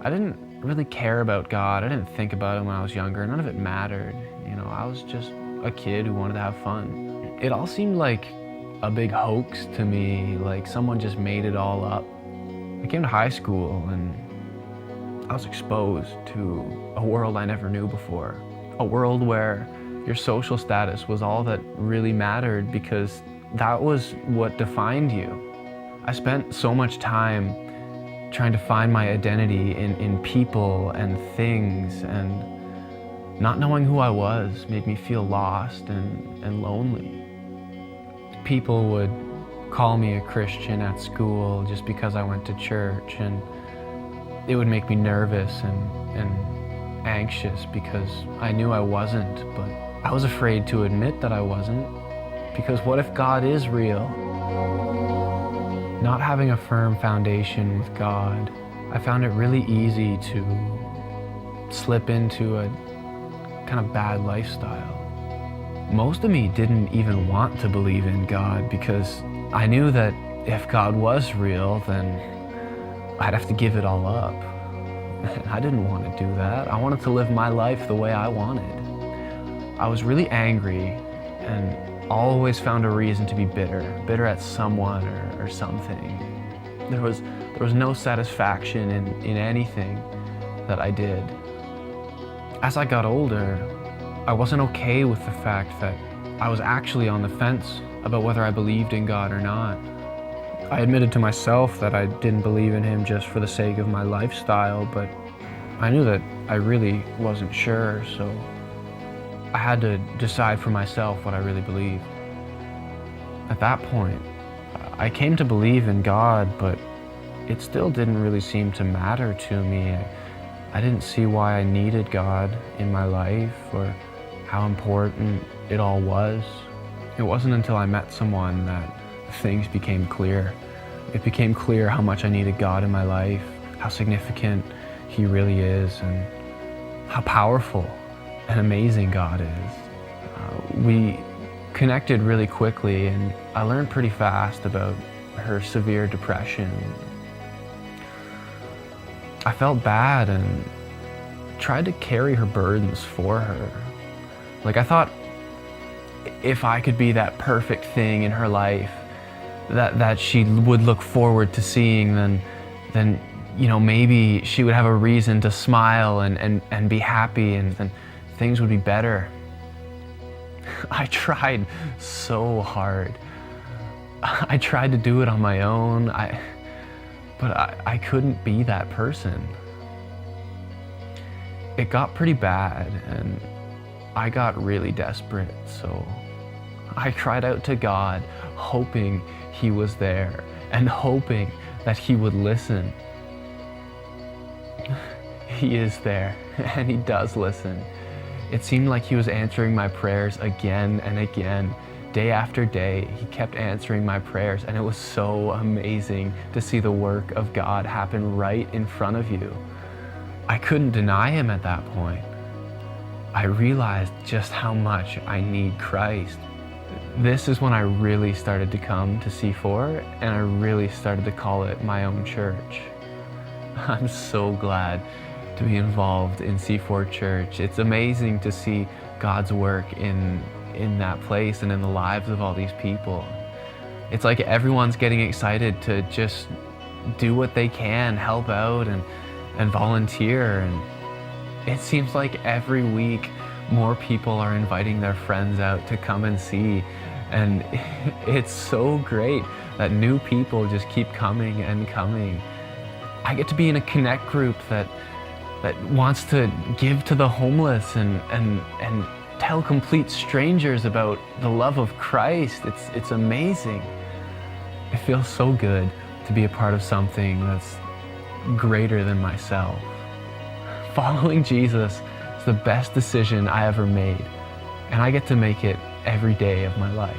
I didn't really care about God. I didn't think about him when I was younger. None of it mattered. I was just a kid who wanted to have fun. It all seemed like a big hoax to me, like someone just made it all up. I came to high school and I was exposed to a world I never knew before. A world where your social status was all that really mattered because that was what defined you. I spent so much time trying to find my identity in people and things, and not knowing who I was made me feel lost and lonely. People would call me a Christian at school just because I went to church, and it would make me nervous and anxious because I knew I wasn't, but I was afraid to admit that I wasn't, because what if God is real? Not having a firm foundation with God, I found it really easy to slip into a kind of bad lifestyle. Most of me didn't even want to believe in God because I knew that if God was real, then I'd have to give it all up. I didn't want to do that. I wanted to live my life the way I wanted. I was really angry and always found a reason to be bitter at someone or something. There was no satisfaction in anything that I did. As I got older, I wasn't okay with the fact that I was actually on the fence about whether I believed in God or not. I admitted to myself that I didn't believe in him just for the sake of my lifestyle, but I knew that I really wasn't sure, so I had to decide for myself what I really believed. At that point, I came to believe in God, but it still didn't really seem to matter to me. I didn't see why I needed God in my life or how important it all was. It wasn't until I met someone that things became clear. It became clear how much I needed God in my life, how significant he really is, and how powerful and amazing God is. We connected really quickly, and I learned pretty fast about her severe depression. I felt bad and tried to carry her burdens for her. Like, I thought if I could be that perfect thing in her life that she would look forward to seeing, then maybe she would have a reason to smile and be happy, and then things would be better. I tried so hard. I tried to do it on my own, but I couldn't be that person. It got pretty bad, and I got really desperate, so I cried out to God, hoping he was there and hoping that he would listen. He is there, and he does listen. It seemed like he was answering my prayers again and again. Day after day, he kept answering my prayers, and it was so amazing to see the work of God happen right in front of you. I couldn't deny him at that point. I realized just how much I need Christ. This is when I really started to come to C4, and I really started to call it my own church. I'm so glad to be involved in C4 Church. It's amazing to see God's work in that place and in the lives of all these people. It's like everyone's getting excited to just do what they can, help out and volunteer. And it seems like every week more people are inviting their friends out to come and see. And it's so great that new people just keep coming and coming. I get to be in a connect group that wants to give to the homeless and tell complete strangers about the love of Christ. It's amazing. It feels so good to be a part of something that's greater than myself. Following Jesus is the best decision I ever made, and I get to make it every day of my life.